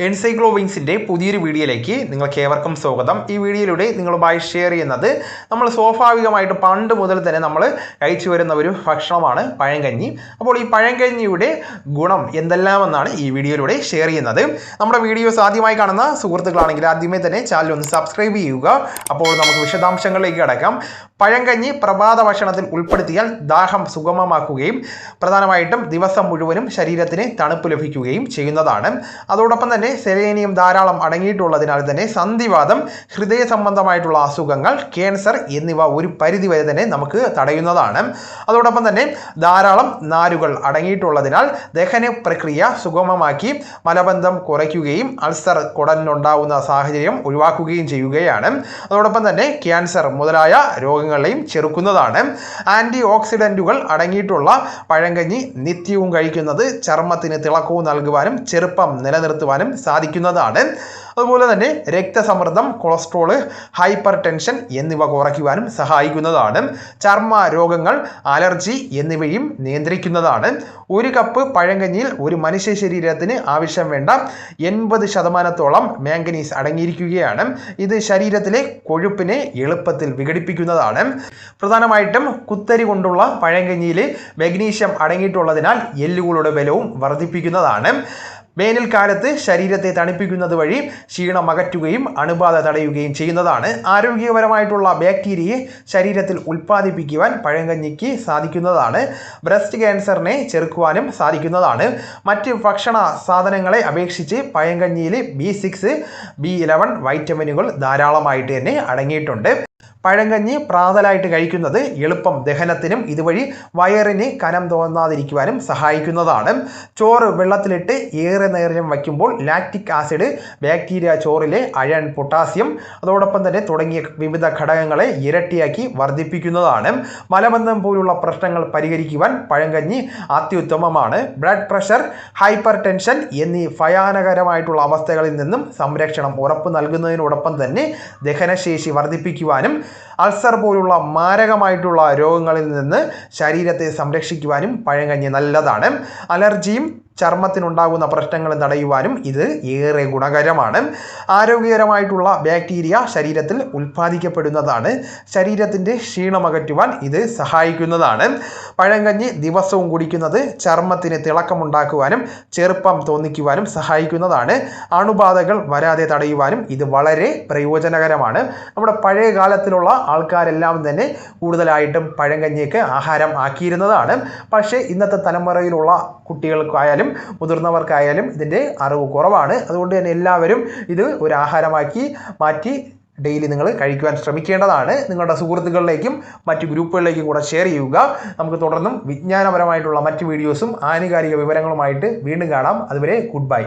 എൻസൈക്ലോവിങ്സിൻ്റെ പുതിയൊരു വീഡിയോയിലേക്ക് നിങ്ങൾക്ക് ഏവർക്കും സ്വാഗതം. ഈ വീഡിയോയിലൂടെ നിങ്ങളുമായി ഷെയർ ചെയ്യുന്നത് നമ്മൾ സ്വാഭാവികമായിട്ട് പണ്ട് മുതൽ തന്നെ നമ്മൾ കഴിച്ചു വരുന്ന ഒരു ഭക്ഷണമാണ് പഴങ്കഞ്ഞി. അപ്പോൾ ഈ പഴങ്കഞ്ഞിയുടെ ഗുണം എന്തെല്ലാമെന്നാണ് ഈ വീഡിയോയിലൂടെ ഷെയർ ചെയ്യുന്നത്. നമ്മുടെ വീഡിയോസ് ആദ്യമായി കാണുന്ന സുഹൃത്തുക്കളാണെങ്കിൽ ആദ്യമേ തന്നെ ചാനൽ ഒന്ന് സബ്സ്ക്രൈബ് ചെയ്യുക. അപ്പോൾ നമുക്ക് വിശദാംശങ്ങളിലേക്ക് കടക്കാം. പഴങ്കഞ്ഞി പ്രഭാത ഭക്ഷണത്തിൽ ഉൾപ്പെടുത്തിയാൽ ദാഹം സുഗമമാക്കുകയും പ്രധാനമായിട്ടും ദിവസം മുഴുവനും ശരീരത്തിന് തണുപ്പ് ലഭിക്കുകയും ചെയ്യുന്നതാണ്. അതോടൊപ്പം തന്നെ സെലേനിയം ധാരാളം അടങ്ങിയിട്ടുള്ളതിനാൽ തന്നെ സന്ധിവാതം, ഹൃദയ സംബന്ധമായിട്ടുള്ള അസുഖങ്ങൾ, ക്യാൻസർ എന്നിവ ഒരു പരിധിവരെ തന്നെ നമുക്ക് തടയുന്നതാണ്. അതോടൊപ്പം തന്നെ ധാരാളം നാരുകൾ അടങ്ങിയിട്ടുള്ളതിനാൽ ദഹന പ്രക്രിയ സുഗമമാക്കി മലബന്ധം കുറയ്ക്കുകയും അൾസർ കുടലിനുണ്ടാകുന്ന സാഹചര്യം ഒഴിവാക്കുകയും ചെയ്യുകയാണ്. അതോടൊപ്പം തന്നെ ക്യാൻസർ മുതലായ രോഗങ്ങളെയും ചെറുക്കുന്നതാണ്. ആൻറ്റി ഓക്സിഡൻറ്റുകൾ അടങ്ങിയിട്ടുള്ള പഴങ്കഞ്ഞി നിത്യവും കഴിക്കുന്നത് ചർമ്മത്തിന് തിളക്കവും നൽകുവാനും ചെറുപ്പം നിലനിർത്തുവാനും സാധിക്കുന്നതാണ്. അതുപോലെ തന്നെ രക്തസമ്മർദ്ദം, കൊളസ്ട്രോൾ, ഹൈപ്പർ ടെൻഷൻ എന്നിവ കുറയ്ക്കുവാനും സഹായിക്കുന്നതാണ്. ചർമ്മ രോഗങ്ങൾ, അലർജി എന്നിവയും നിയന്ത്രിക്കുന്നതാണ്. ഒരു കപ്പ് പഴങ്കഞ്ഞിയിൽ ഒരു മനുഷ്യ ശരീരത്തിന് ആവശ്യം വേണ്ട 80% മാംഗനീസ് അടങ്ങിയിരിക്കുകയാണ്. ഇത് ശരീരത്തിലെ കൊഴുപ്പിനെ എളുപ്പത്തിൽ വിഘടിപ്പിക്കുന്നതാണ്. പ്രധാനമായിട്ടും കുത്തരി കൊണ്ടുള്ള പഴങ്കഞ്ഞിയിൽ മഗ്നീഷ്യം അടങ്ങിയിട്ടുള്ളതിനാൽ എല്ലുകളുടെ ബലവും വർദ്ധിപ്പിക്കുന്നതാണ്. വേനൽക്കാലത്ത് ശരീരത്തെ തണുപ്പിക്കുന്നത് വഴി ക്ഷീണം അകറ്റുകയും അണുബാധ തടയുകയും ചെയ്യുന്നതാണ്. ആരോഗ്യപരമായിട്ടുള്ള ബാക്ടീരിയയെ ശരീരത്തിൽ ഉൽപ്പാദിപ്പിക്കുവാൻ പഴങ്കഞ്ഞിക്ക് സാധിക്കുന്നതാണ്. ബ്രസ്റ്റ് ക്യാൻസറിനെ ചെറുക്കുവാനും സാധിക്കുന്നതാണ്. മറ്റ് ഭക്ഷണ സാധനങ്ങളെ അപേക്ഷിച്ച് പഴങ്കഞ്ഞിയിൽ B6, B11 വൈറ്റമിനുകൾ ധാരാളമായിട്ട് തന്നെ അടങ്ങിയിട്ടുണ്ട്. പഴങ്കഞ്ഞി പ്രാതലായിട്ട് കഴിക്കുന്നത് എളുപ്പം ദഹനത്തിനും ഇതുവഴി വയറിന് കനം തോന്നാതിരിക്കുവാനും സഹായിക്കുന്നതാണ്. ചോറ് വെള്ളത്തിലിട്ട് ഏറെ നേരം വയ്ക്കുമ്പോൾ ലാക്റ്റിക് ആസിഡ് ബാക്ടീരിയ ചോറിലെ അയൺ, പൊട്ടാസ്യം അതോടൊപ്പം തന്നെ തുടങ്ങിയ വിവിധ ഘടകങ്ങളെ ഇരട്ടിയാക്കി വർദ്ധിപ്പിക്കുന്നതാണ്. മലബന്ധം പോലുള്ള പ്രശ്നങ്ങൾ പരിഹരിക്കുവാൻ പഴങ്കഞ്ഞി അത്യുത്തമമാണ്. ബ്ലഡ് പ്രഷർ, ഹൈപ്പർ ടെൻഷൻ എന്നീ ഭയാനകരമായിട്ടുള്ള അവസ്ഥകളിൽ നിന്നും സംരക്ഷണം ഉറപ്പു നൽകുന്നതിനോടൊപ്പം തന്നെ ദഹനശേഷി വർദ്ധിപ്പിക്കുവാനും അൾസർ പോലുള്ള മാരകമായിട്ടുള്ള രോഗങ്ങളിൽ നിന്ന് ശരീരത്തെ സംരക്ഷിക്കുവാനും പഴങ്കഞ്ഞി നല്ലതാണ്. അലർജിയും ചർമ്മത്തിനുണ്ടാകുന്ന പ്രശ്നങ്ങൾ തടയുവാനും ഇത് ഏറെ ഗുണകരമാണ്. ആരോഗ്യകരമായിട്ടുള്ള ബാക്ടീരിയ ശരീരത്തിൽ ഉൽപ്പാദിക്കപ്പെടുന്നതാണ്. ശരീരത്തിൻ്റെ ക്ഷീണമകറ്റുവാൻ ഇത് സഹായിക്കുന്നതാണ്. പഴങ്കഞ്ഞി ദിവസവും കുടിക്കുന്നത് ചർമ്മത്തിന് തിളക്കമുണ്ടാക്കുവാനും ചെറുപ്പം തോന്നിക്കുവാനും സഹായിക്കുന്നതാണ്. അണുബാധകൾ വരാതെ തടയുവാനും ഇത് വളരെ പ്രയോജനകരമാണ്. നമ്മുടെ പഴയ കാലത്തിലുള്ള ആൾക്കാരെല്ലാം തന്നെ കൂടുതലായിട്ടും പഴങ്കഞ്ഞിയൊക്കെ ആഹാരം ആക്കിയിരുന്നതാണ്. പക്ഷേ ഇന്നത്തെ തലമുറയിലുള്ള കുട്ടികൾക്കായാലും മുതിർന്നവർക്കായാലും ഇതിൻ്റെ അറിവ് കുറവാണ്. അതുകൊണ്ട് തന്നെ എല്ലാവരും ഇത് ഒരു ആഹാരമാക്കി മാറ്റി ഡെയിലി നിങ്ങൾ കഴിക്കുവാൻ ശ്രമിക്കേണ്ടതാണ്. നിങ്ങളുടെ സുഹൃത്തുക്കളിലേക്കും മറ്റ് ഗ്രൂപ്പുകളിലേക്കും കൂടെ ഷെയർ ചെയ്യുക. നമുക്ക് തുടർന്നും വിജ്ഞാനപരമായിട്ടുള്ള മറ്റ് വീഡിയോസും ആനുകാലിക വിവരങ്ങളുമായിട്ട് വീണ്ടും കാണാം. അതുവരെ ഗുഡ് ബൈ.